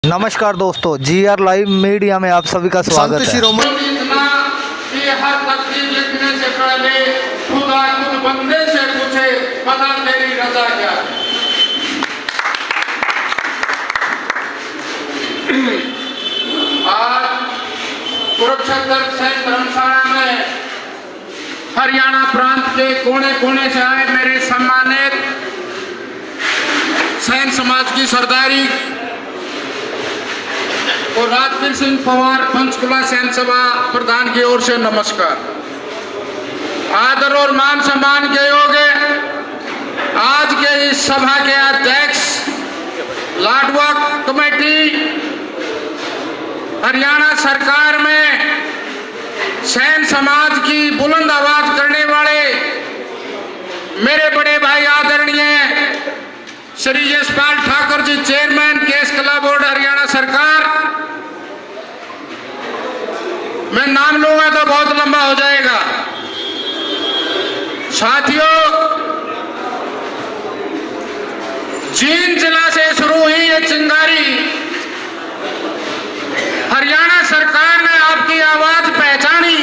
नमस्कार दोस्तों, GR live media में आप सभी का स्वागत है। हर तकदीर लिखने से पहले खुदा खुद बंदे से पूछे, पता तेरी रजा क्या है। आज कुरुक्षेत्र से धर्मशाला में हरियाणा प्रांत के कोने कोने से आए मेरे सम्मानित सैन समाज की सरदारी और राजवीर सिंह पवार पंचकुला सैन सभा प्रधान की ओर से नमस्कार। आदर और मान सम्मान के योग्य आज के इस सभा के अध्यक्ष, लाडवा कमेटी, हरियाणा सरकार में सैन समाज की बुलंद आवाज करने वाले मेरे बड़े भाई आदरणीय श्री यशपाल ठाकुर जी, चेयरमैन केस कला बोर्ड हरियाणा सरकार। मैं नाम लूंगा तो बहुत लंबा हो जाएगा। साथियों, जींद जिला से शुरू हुई ये चिंगारी, हरियाणा सरकार ने आपकी आवाज पहचानी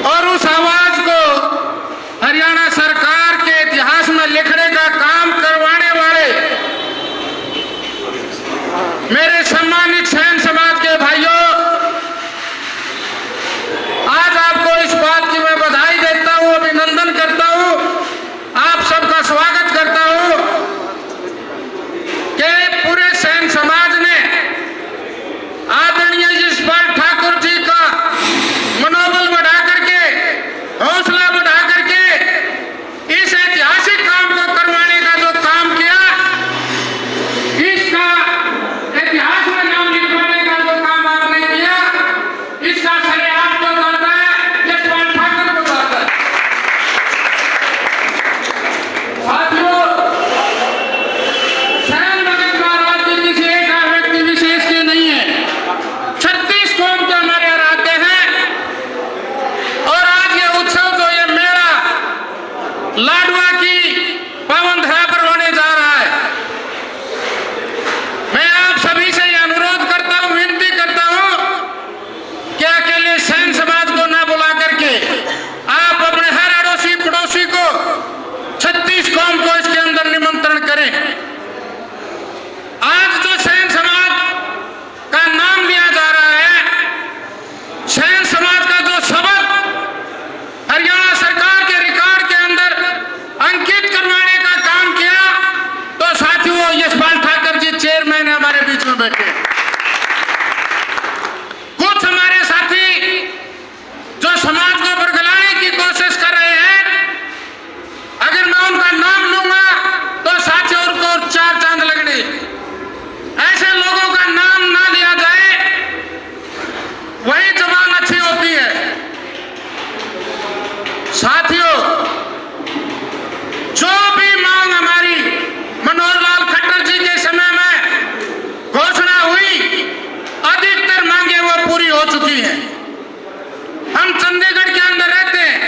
और उस आवाज को हरियाणा सरकार के इतिहास में लिखने का काम करवाने वाले मेरे सम्मानित सैन समाज के भाइयों, आज आपको इस बात की मैं बधाई देता हूं, अभिनंदन करता हूं, आप सबका स्वागत करता हूं कि पूरे सैन समाज ने आदरणीय यशपाल ठाकुर जी का मनोबल बढ़ा करके, हौसला बढ़ा करके इस ऐतिहासिक काम को करवाने का जो काम किया, इसका इतिहास में नाम लिखवाने का जो काम आपने किया, इसका श्रेय आपको जाता है, यशपाल ठाकुर को जाता है। साथियों, सैन भगत का राज्य किसी एक व्यक्ति विशेष के नहीं है, 36 कौम के हमारे आराध्य हैं। और आज ये उत्सव, जो ये मेला लाडवा की पावन धरा पर होने जा रहा है, मैं आप सभी से ये अनुरोध करता हूं, विनती करता हूं कि अकेले सैन समाज को ना बुला करके आप अपने हर अड़ोसी पड़ोसी को, 36 कौम को इसके अंदर निमंत्रण करें। आज जो सैन समाज का नाम लिया जा रहा है, सैन समाज का जो शब्द हरियाणा सरकार के रिकॉर्ड के अंदर अंकित करवाने का काम किया, तो साथियों यशपाल ठाकुर जी चेयरमैन हमारे बीच में बैठे। कुछ हमारे साथी जो समाज को बरगलाने की कोशिश कर रहे हैं, अगर मैं उनका नाम लूंगा तो साथियों उनको 4 चांद लगने। ऐसे लोगों का नाम ना लिया जाए, वही जबान अच्छी होती है। साथियों, जो भी मांग हमारी मनोहर लाल खट्टर जी के समय में घोषणा हुई, अधिकतर मांगे वो पूरी हो चुकी हैं। हम चंडीगढ़ के अंदर रहते हैं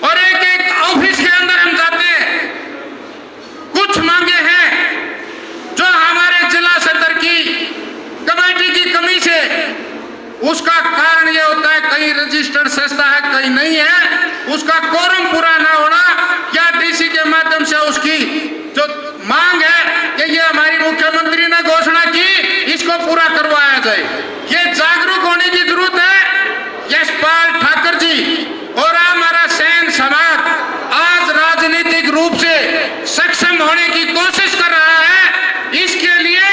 और एक एक ऑफिस के अंदर हम जाते हैं, कुछ मांगे हैं जो हमारे जिला सदर की कमेटी की कमी से, उसका कारण यह होता है कहीं रजिस्टर्ड संस्था है, कहीं नहीं है, उसका कोरम पूरा ना होना, या डीसी के माध्यम से उसकी जो मांग है कि ये हमारी मुख्यमंत्री ने घोषणा की, इसको पूरा करवाया जाए। ये जागरूक होने की जरूरत है। यशपाल ठाकुर जी और हमारा सैन समाज आज राजनीतिक रूप से सक्षम होने की कोशिश कर रहा है। इसके लिए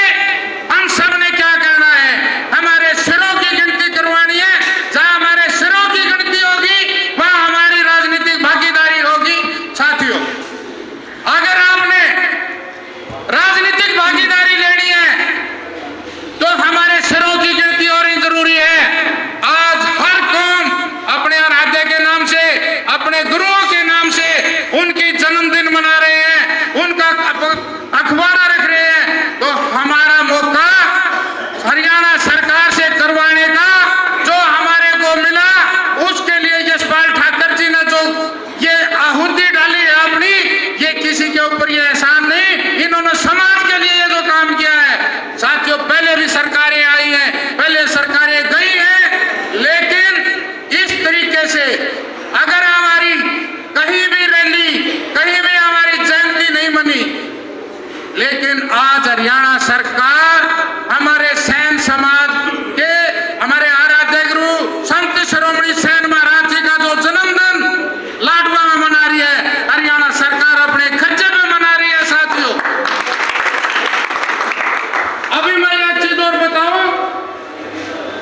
हम सब ने क्या करना है, हमारे सिरों की गिनती करवानी है। जहां हमारे सिरों की गिनती होगी, वहां हमारी राजनीतिक भागीदारी होगी। साथियों, अगर आपने राजनीतिक भागीदारी लेनी है तो हमारे सिरों की गिनती और ही जरूरी है। आज हर कौम अपने आराध्य के नाम से, अपने गुरुओं के नाम से उनकी जन्मदिन मना रहे हैं, उनका अखबारा रख रहे हैं। तो हमारा मौका हरियाणा सरकार से करवाने का जो हमारे को मिला, उसके लिए यशपाल ठाकुर जी ने जो ये आहुति डाली है अपनी, ये किसी के ऊपर ये एहसान नहीं, इन्होंने समाज के लिए जो लेकिन आज हरियाणा सरकार हमारे सैन समाज के हमारे आराध्य गुरु संत शिरोमणि सेन महाराज जी का जो जन्मदिन लाडवा में मना रही है, हरियाणा सरकार अपने खर्चे में मना रही है साथियों। अभी मैं एक चीज और बताऊं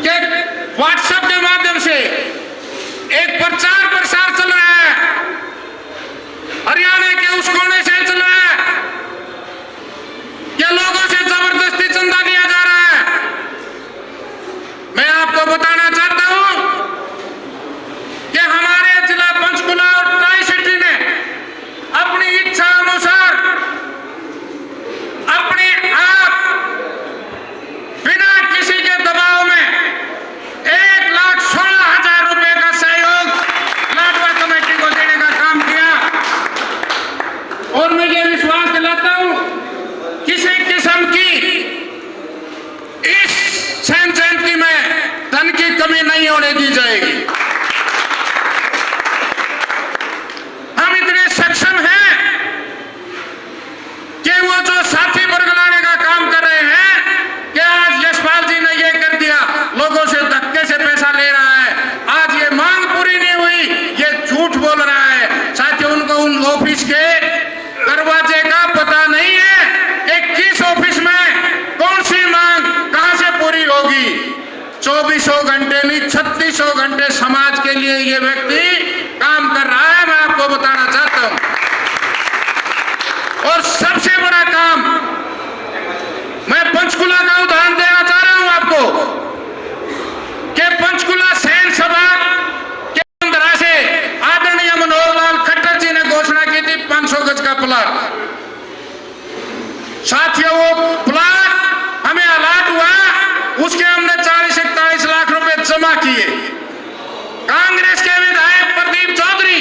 कि व्हाट्सएप के माध्यम से एक प्रचार प्रसार चल रहा है, हरियाणा के उस कोने से चल रहा है कि लोगों से जबरदस्ती चंदा लिया जा रहा है। मैं आपको बताना चाहता हूं कि हमारे जिला पंचकुला और ट्राई सिटी ने अपनी इच्छा अनुसार अपने आप बिना किसी के दबाव में 1,16,000 रुपए का सहयोग लाडवा कमेटी को देने का काम किया। और मैं ये विश्वास दिलाता हूं किसी किस्म की इस सैन जयंती में धन की कमी नहीं होने दी जाएगी। हम इतने सक्षम हैं कि वो जो साथी बरगलाने का काम कर रहे हैं कि आज यशपाल जी ने ये कर दिया, लोगों से धक्के से पैसा ले रहा है, आज ये मांग पूरी नहीं हुई, ये झूठ बोल रहा है। साथियों, उनको उन ऑफिस के दरवाजे का पता नहीं है कि किस ऑफिस में कौन सी मांग कहां से पूरी होगी। 2400 घंटे नहीं 3600 घंटे समाज के लिए ये व्यक्ति काम कर रहा है, मैं आपको बताना चाहता हूं। और सबसे बड़ा काम मैं पंचकुला का उदाहरण देना चाह रहा हूं आपको कि पंचकुला सैन सभा के अंदर से आदरणीय मनोहर लाल खट्टर जी ने घोषणा की थी 500 गज का प्लाट। साथियों, वो प्लाट हमें अलाट हुआ, उसके हमने 40-41 लाख रुपए जमा किए। कांग्रेस के विधायक प्रदीप चौधरी,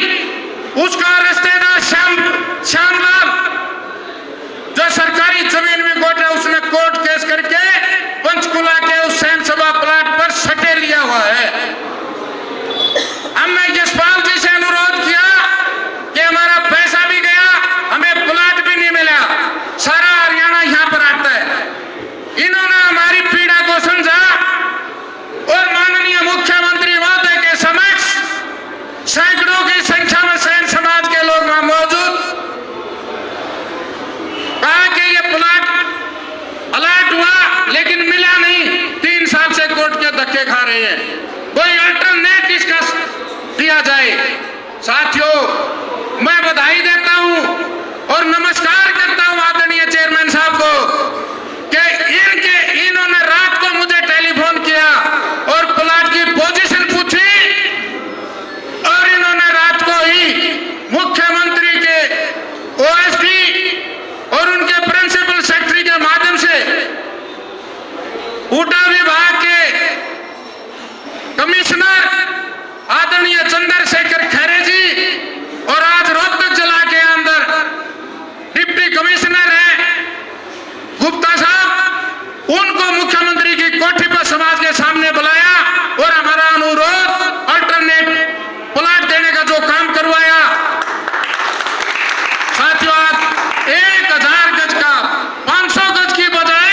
उसका रिश्तेदार श्यामलाल जो सरकारी जमीन में कोर्ट है, उसने कोर्ट केस करके पंचकुला के उस सैन सभा प्लाट पर सटे लिया हुआ है। हमने यशपाल जी से अनुरोध किया कि हमारा पैसा भी गया, हमें प्लाट भी नहीं मिला, सारा हरियाणा यहां पर आता है। इन्होंने हमारी पीड़ा को समझा और माननीय मुख्यमंत्री महोदय के समक्ष सैकड़ों की संख्या में सैन समाज के लोग वहां मौजूद, कहा कि ये प्लाट अलाट हुआ लेकिन मिला नहीं, 3 साल से कोर्ट के धक्के खा रहे हैं, कोई अल्टरनेट इसका दिया जाए। साथियों, मैं बधाई देता हूं और नमस्कार करता हूं आदरणीय चेयरमैन साहब को कि इन्होंने रात को मुझे टेलीफोन किया और प्लाट की पोजीशन पूछी और इन्होंने रात को ही मुख्यमंत्री के ओएसडी और उनके प्रिंसिपल सेक्रेटरी के माध्यम से ऊटा विभाग के कमिश्नर आदरणीय चंद्रशेखर खैरे जी और आज रोहतक जिला के अंदर डिप्टी कमिश्नर हैं गुप्ता साहब, उनको मुख्यमंत्री की कोठी पर समाज के सामने बुलाया और हमारा अनुरोध अल्टरनेट प्लाट देने का जो काम करवाया। साथियों, आज 1000 गज का 500 गज की बजाय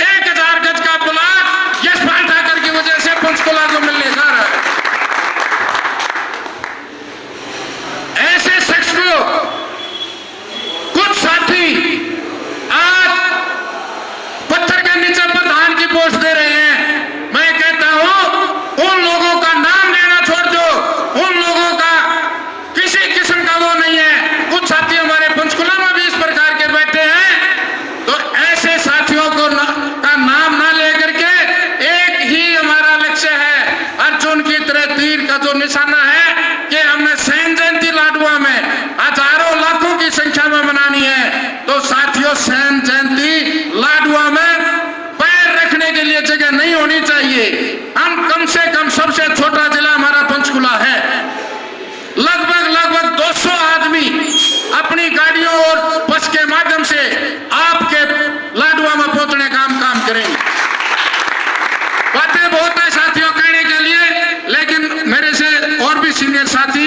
1000 गज का प्लाट यशपाल ठाकर की वजह से पंचकुला को मिलने जा रहा है। ऐसे शख्स को कुछ साथी आज पत्थर के नीचे प्रधान की पोस्ट दे रहे हैं। मैं कहता हूं उन लोगों का नाम लेना छोड़ दो, उन लोगों का किसी किस्म का वो नहीं है। कुछ साथी हमारे पंचकुला में भी इस प्रकार के बैठे हैं, तो ऐसे साथियों को का नाम ना लेकर के एक ही हमारा लक्ष्य है, अर्जुन की तरह तीर का जो निशाना है कि हमने सैन जयंती लाडवा में हजारों लाखों की संख्या में मनानी है। तो साथियों, सैन जयंती लाडवा में पैर रखने के लिए जगह नहीं होनी चाहिए। हम कम से कम सबसे छोटा जिला हमारा पंचकुला है, लगभग 200 आदमी अपनी गाड़ियों और बस के माध्यम से आपके लाडवा में पहुंचने का हम काम करेंगे। बातें बहुत है साथियों कहने के लिए, लेकिन मेरे से और भी सीनियर साथी